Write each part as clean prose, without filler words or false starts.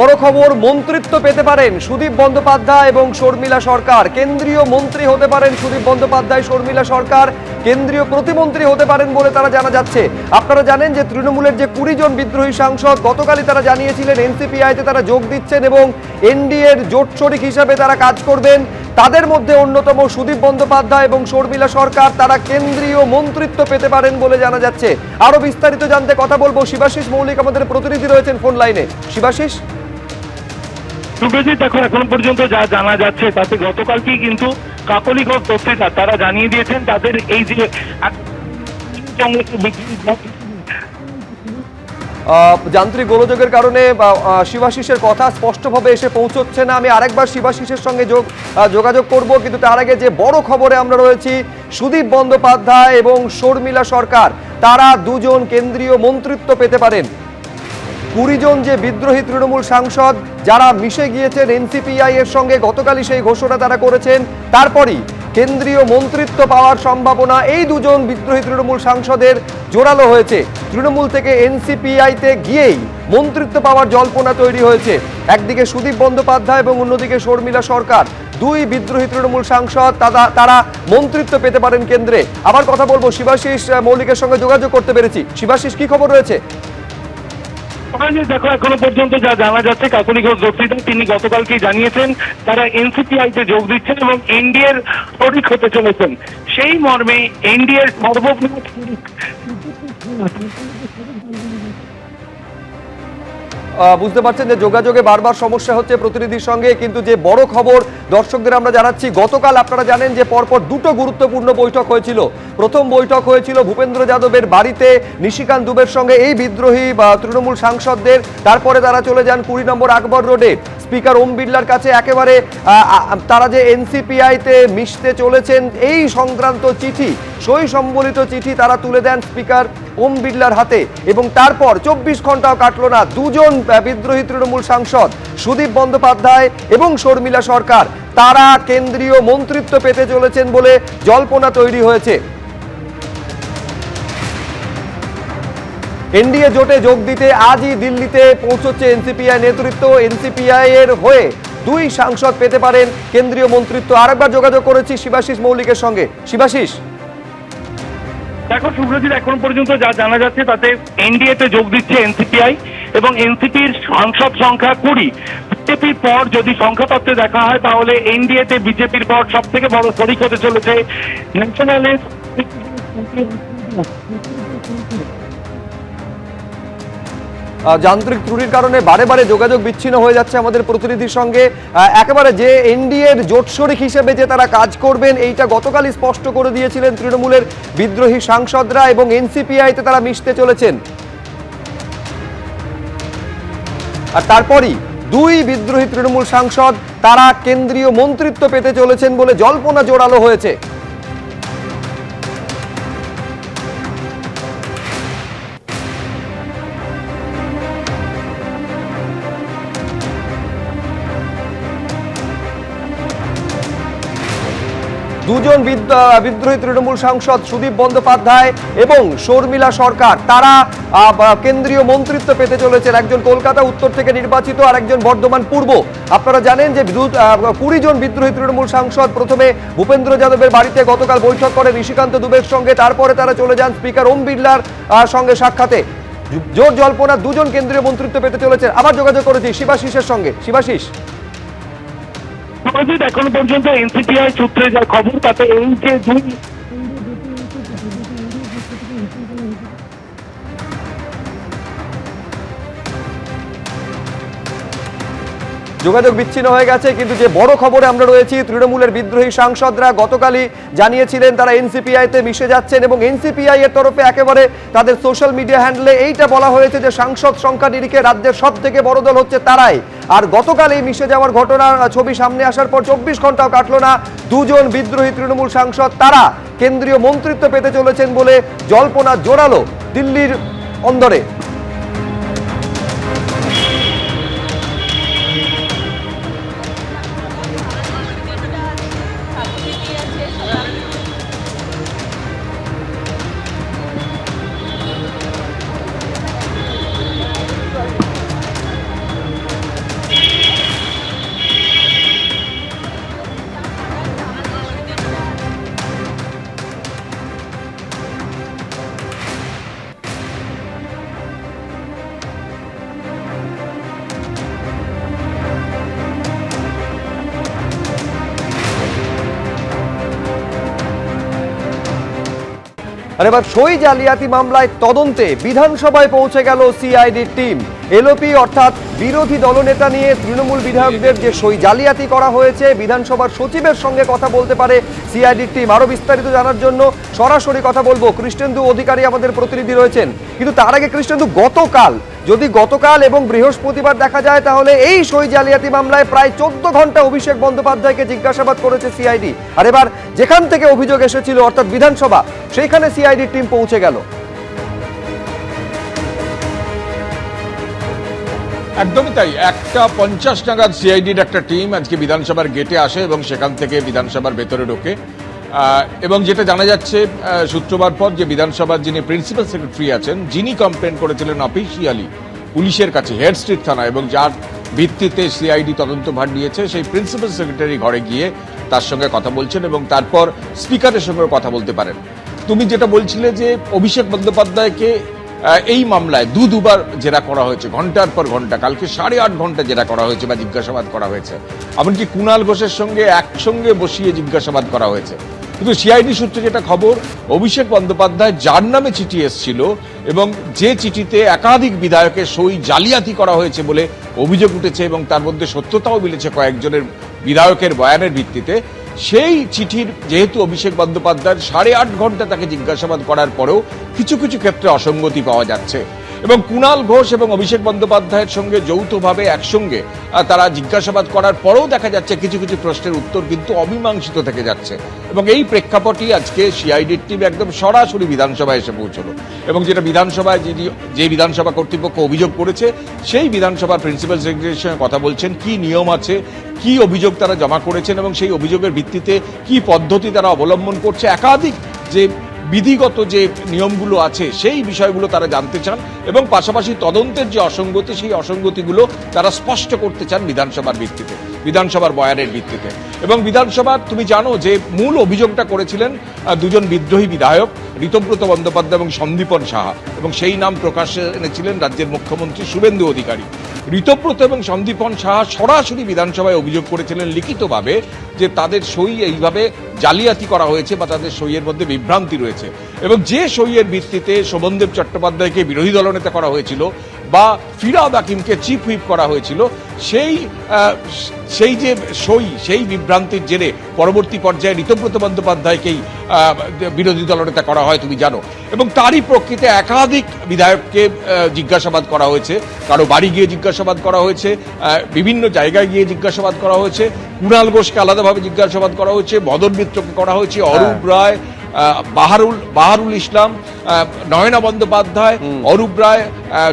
বড় খবর, মন্ত্রিত্ব পেতে পারেন সুদীপ বন্দ্যোপাধ্যায় এবং শর্মিলা সরকার। কেন্দ্রীয় মন্ত্রী হতে পারেন সুদীপ বন্দ্যোপাধ্যায়, শর্মিলা সরকার কেন্দ্রীয় প্রতিমন্ত্রী হতে পারেন বলে তারা জানা যাচ্ছে। আপনারা জানেন যে তৃণমূলের যে 20 জন বিদ্রোহী সাংসদ গতকালই তারা জানিয়েছিলেন এনসিপিআইতে তারা যোগ দিচ্ছেন এবং এনডিএর জোট শরিক হিসাবে তারা কাজ করবেন। তাদের মধ্যে অন্যতম সুদীপ বন্দ্যোপাধ্যায় এবং শর্মিলা সরকার, তারা কেন্দ্রীয় মন্ত্রিত্ব পেতে পারেন বলে জানা যাচ্ছে। আরো বিস্তারিত জানতে কথা বলবো, শিবাশিস মৌলিক আমাদের প্রতিনিধি রয়েছেন ফোন লাইনে। শিবাশিস, সুব্রজিৎ, এখন পর্যন্ত যা জানা যাচ্ছে তাতে গতকালকেই কিন্তু কাকলিগঞ্জ দস্তিদার তারা জানিয়ে দিয়েছেন তাদের এই যে যান্ত্রিক গোলযোগের কারণে শিবাশিসের কথা স্পষ্টভাবে এসে পৌঁছচ্ছে না। আমি আরেকবার শিবাশিসের সঙ্গে যোগাযোগ করব, কিন্তু তার আগে যে বড় খবরে আমরা রয়েছি, সুদীপ বন্দ্যোপাধ্যায় এবং শর্মিলা সরকার তারা দুজন কেন্দ্রীয় মন্ত্রিত্ব পেতে পারেন। 20 জন যে বিদ্রোহী তৃণমূল সাংসদ যারা মিশে গিয়েছেন এনসিপিআই এর সঙ্গে, গতকালই সেই ঘোষণা তারা করেছেন। তারপরই কেন্দ্রীয় মন্ত্রিত্ব পাওয়ার সম্ভাবনা এই দুজন বিদ্রোহী তৃণমূল সাংসদের জোরালো হয়েছে। তৃণমূল থেকে এনসিপিআইতে গিয়েই মন্ত্রিত্ব পাওয়ার জল্পনা তৈরি হয়েছে। একদিকে সুদীপ বন্দ্যোপাধ্যায় এবং অন্যদিকে শর্মিলা সরকার, দুই বিদ্রোহী তৃণমূল সাংসদ, তারা মন্ত্রিত্ব পেতে পারেন কেন্দ্রে। আবার কথা বলবো, শিবাশিস মৌলিকের সঙ্গে যোগাযোগ করতে পেরেছি। শিবাশিস, কি খবর রয়েছে? দেখো, এখনো পর্যন্ত যা জানা যাচ্ছে কাকলিগঞ্জ দস্তিদার তিনি গতকালকেই জানিয়েছেন তারা এনসিপিআইতে যোগ দিচ্ছেন এবং এনডিএর শরিক হতে চলেছেন। সেই মর্মে এনডিএর সর্ববৃহৎ বুঝতে পারছেন যে যোগাযোগে বারবার সমস্যা হচ্ছে প্রতিনিধির সঙ্গে, কিন্তু যে বড় খবর দর্শকদের আমরা জানাচ্ছি, গতকাল আপনারা জানেন যে পরপর দুটো গুরুত্বপূর্ণ বৈঠক হয়েছিল। প্রথম বৈঠক হয়েছিল ভূপেন্দ্র যাদবের বাড়িতে নিশিকান্ত দুবের সঙ্গে এই বিদ্রোহী তৃণমূল সাংসদদের। তারপরে তারা চলে যান 20 নম্বর আকবর রোডে স্পিকার ওম বিড়লার কাছে। একেবারে তারা যে এনসিপিআইতে মিশতে চলেছেন এই সংক্রান্ত চিঠি, সই সম্বলিত চিঠি তারা তুলে দেন স্পিকার ওম বিড়লার হাতে। এবং তারপর 24 ঘন্টাও কাটলো না, দুজন বিদ্রোহী তৃণমূল সাংসদ সুদীপ বন্দ্যোপাধ্যায় এবং শর্মিলা সরকার তারা কেন্দ্রীয় মন্ত্রিত্ব পেতে চলেছেন বলে জল্পনা তৈরি হয়েছে। এনডিএ জোটে যোগ দিতে আজই দিল্লিতে পৌঁছচ্ছে এনসিপিআই নেতৃত্ব। এনসিপিআই এর হয়ে দুই সাংসদ পেতে পারেন কেন্দ্রীয় মন্ত্রিত্ব। আরেকবার যোগাযোগ করেছি শিবাশিস মৌলিকের সঙ্গে। শিবাশিস, দেখো সুব্রজিৎ, এখন পর্যন্ত যা জানা যাচ্ছে তাতে এনডিএতে যোগ দিচ্ছে এনসিপিআই এবং এনসিপির সাংসদ সংখ্যা 20। বিজেপির পর যদি সংখ্যাতত্ত্বে দেখা হয় তাহলে এনডিএতে বিজেপির পর সব থেকে বড় শরিক হতে চলেছে ন্যাশনালিস্ট। যান্ত্রিক ত্রুটির কারণে বারে বারে যোগাযোগ বিচ্ছিন্ন হয়ে যাচ্ছে আমাদের প্রতিনিধির সঙ্গে। একেবারে যে এনডিএর জোট শরিক হিসেবে যে তারা কাজ করবেন এইটা গতকালই স্পষ্ট করে দিয়েছিলেন তৃণমূলের বিদ্রোহী সাংসদরা, এবং এনসিপিআইতে তারা মিশতে চলেছেন। আর তারপরই দুই বিদ্রোহী তৃণমূল সাংসদ তারা কেন্দ্রীয় মন্ত্রিত্ব পেতে চলেছেন বলে জল্পনা জোরালো হয়েছে। দুজন বিদ্রোহী তৃণমূল সাংসদ সুদীপ বন্দ্যোপাধ্যায় এবং শর্মিলা সরকার তারা কেন্দ্রীয় মন্ত্রিত্ব পেতে চলেছেন। একজন কলকাতা উত্তর থেকে নির্বাচিত আর একজন বর্ধমান পূর্ব। আপনারা জানেন যে 20 জন বিদ্রোহী তৃণমূল সাংসদ প্রথমে ভূপেন্দ্র যাদবের বাড়িতে গতকাল বৈঠক করে নিশিকান্ত দুবের সঙ্গে। তারপরে তারা চলে যান স্পিকার ওম বিড়লার সঙ্গে সাক্ষাতে। জোর জল্পনা দুজন কেন্দ্রীয় মন্ত্রিত্ব পেতে চলেছেন। আবার যোগাযোগ করেছি শিবাশিসের সঙ্গে। শিবাশিস, এখন পর্যন্ত এনসিপিআই সূত্রে যা খবর তাতে এই যে দুই যোগাযোগ বিচ্ছিন্ন হয়ে গেছে, কিন্তু যে বড় খবরে আমরা রয়েছি, তৃণমূলের বিদ্রোহী সাংসদরা গতকালই জানিয়েছিলেন তারা এনসিপিআইতে মিশে যাচ্ছেন এবং এনসিপিআই এর তরফে একেবারে তাদের সোশ্যাল মিডিয়া হ্যান্ডেলে এইটা বলা হয়েছে যে সাংসদ সংখ্যা নিরিখে রাজ্যের সব থেকে বড় দল হচ্ছে তারাই। আর গতকাল এই মিশে যাওয়ার ঘটনার ছবি সামনে আসার পর 24 ঘন্টাও কাটলো না, দুজন বিদ্রোহী তৃণমূল সাংসদ তারা কেন্দ্রীয় মন্ত্রিত্ব পেতে চলেছেন বলে জল্পনা জোরালো দিল্লির অন্দরে। আর এবার সই জালিয়াতি মামলায় তদন্তে বিধানসভায় পৌঁছে গেল সিআইডির টিম। এলওপি অর্থাৎ বিরোধী দলনেতা নিয়ে তৃণমূল বিধায়কদের যে সই জালিয়াতি করা হয়েছে, বিধানসভার সচিবের সঙ্গে কথা বলতে পারে সিআইডির টিম। আরো বিস্তারিত জানার জন্য সরাসরি কথা বলবো, কৃষ্ণেন্দু অধিকারী আমাদের প্রতিনিধি রয়েছেন। কিন্তু তার আগে কৃষ্ণেন্দু, গতকাল এবং বৃহস্পতিবার দেখা যায়, তাহলে এই সই জালিয়াতি মামলায় প্রায় 14 ঘন্টা অভিষেক বন্দ্যোপাধ্যায়কে জিজ্ঞাসাবাদ করেছে সিআইডি। আর এবার যেখান থেকে অভিযোগ এসেছিল অর্থাৎ বিধানসভা, সেইখানে সিআইডির টিম পৌঁছে গেল। একদমই তাই। 1:50 নাগাদ সিআইডির একটা টিম আজকে বিধানসভার গেটে আসে এবং সেখান থেকে বিধানসভার ভেতরে ঢোকে। এবং যেটা জানা যাচ্ছে সূত্রবার পর, যে বিধানসভার যিনি প্রিন্সিপাল সেক্রেটারি আছেন, যিনি কমপ্লেন করেছিলেন অফিসিয়ালি পুলিশের কাছে হেড স্ট্রিট থানা, এবং যার ভিত্তিতে সিআইডি তদন্তভার নিয়েছে, সেই প্রিন্সিপাল সেক্রেটারি ঘরে গিয়ে তার সঙ্গে কথা বলছেন এবং তারপর স্পিকারের সঙ্গে কথা বলতে পারেন। তুমি যেটা বলছিলে যে অভিষেক বন্দ্যোপাধ্যায়কে এই মামলায় দুবার জেরা করা হয়েছে, ঘন্টার পর ঘন্টা, কালকে 8.5 ঘন্টা জেরা করা হয়েছে বা জিজ্ঞাসাবাদ করা হয়েছে। এমনকি কুণাল ঘোষের সঙ্গে একসঙ্গে বসিয়ে জিজ্ঞাসাবাদ করা হয়েছে। কিন্তু সিআইডি সূত্রে যেটা খবর, অভিষেক বন্দ্যোপাধ্যায় যার নামে চিঠি এসেছিল এবং যে চিঠিতে একাধিক বিধায়কের সই জালিয়াতি করা হয়েছে বলে অভিযোগ উঠেছে এবং তার মধ্যে সত্যতাও মিলেছে কয়েকজনের বিধায়কের বয়ানের ভিত্তিতে, সেই চিঠির যেহেতু অভিষেক বন্দ্যোপাধ্যায়ের 8.5 ঘন্টা তাকে জিজ্ঞাসাবাদ করার পরেও কিছু কিছু ক্ষেত্রে অসঙ্গতি পাওয়া যাচ্ছে এবং কুণাল ঘোষ এবং অভিষেক বন্দ্যোপাধ্যায়ের সঙ্গে যৌথভাবে একসঙ্গে তারা জিজ্ঞাসাবাদ করার পরেও দেখা যাচ্ছে কিছু কিছু প্রশ্নের উত্তর কিন্তু অমীমাংসিত থেকে যাচ্ছে। এবং এই প্রেক্ষাপটই আজকে সিআইডির টিম একদম সরাসরি বিধানসভায় এসে পৌঁছলো এবং যেটা বিধানসভায় যে বিধানসভা কর্তৃপক্ষ অভিযোগ করেছে, সেই বিধানসভার প্রিন্সিপাল সেক্রেটারির সঙ্গে কথা বলছেন, কি নিয়ম আছে, কি অভিযোগ তারা জমা করেছেন এবং সেই অভিযোগের ভিত্তিতে কি পদ্ধতি তারা অবলম্বন করছে, একাধিক যে বিধিগত যে নিয়মগুলো আছে সেই বিষয়গুলো তারা জানতে চান এবং পাশাপাশি তদন্তের যে অসঙ্গতি, সেই অসঙ্গতিগুলো তারা স্পষ্ট করতে চান বিধানসভার ভিত্তিতে, বিধানসভার বয়ানের ভিত্তিতে। এবং বিধানসভার তুমি জানো যে মূল অভিযোগটা করেছিলেন দুজন বিদ্রোহী বিধায়ক, ঋতব্রত বন্দ্যোপাধ্যায় এবং সন্দীপন সাহা, এবং সেই নাম প্রকাশ্যে এনেছিলেন রাজ্যের মুখ্যমন্ত্রী শুভেন্দু অধিকারী। ঋতব্রত এবং সন্দীপন সাহা সরাসরি বিধানসভায় অভিযোগ করেছিলেন লিখিতভাবে যে তাদের সই এইভাবে জালিয়াতি করা হয়েছে বা তাদের সইয়ের মধ্যে বিভ্রান্তি রয়েছে, এবং যে সইয়ের ভিত্তিতে শোভনদেব চট্টোপাধ্যায়কে বিরোধী দলনেতা করা হয়েছিল বা ফিরহাদ হাকিমকে চিফ হুইপ করা হয়েছিল, সেই যে সই, সেই বিভ্রান্তির জেরে পরবর্তী পর্যায়ে ঋতব্রত বন্দ্যোপাধ্যায়কেই বিরোধী দলনেতা করা হয় তুমি জানো। এবং তারই প্রকৃতে একাধিক বিধায়ককে জিজ্ঞাসাবাদ করা হয়েছে, কারো বাড়ি গিয়ে জিজ্ঞাসাবাদ করা হয়েছে, বিভিন্ন জায়গায় গিয়ে জিজ্ঞাসাবাদ করা হয়েছে, কুণাল ঘোষকে আলাদাভাবে জিজ্ঞাসাবাদ করা হয়েছে, মদন মিত্রকে করা হয়েছে, অরূপ রায়, বাহারুল ইসলাম, নয়না বন্দ্যোপাধ্যায়, অরূপ রায়,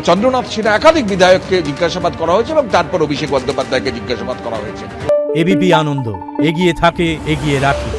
চন্দ্রনাথ সিনহা, একাধিক বিধায়ককে জিজ্ঞাসাবাদ করা হয়েছে এবং তারপর অভিষেক বন্দ্যোপাধ্যায়কে জিজ্ঞাসাবাদ করা হয়েছে। এবিপি আনন্দ, এগিয়ে থাকে, এগিয়ে রাখে।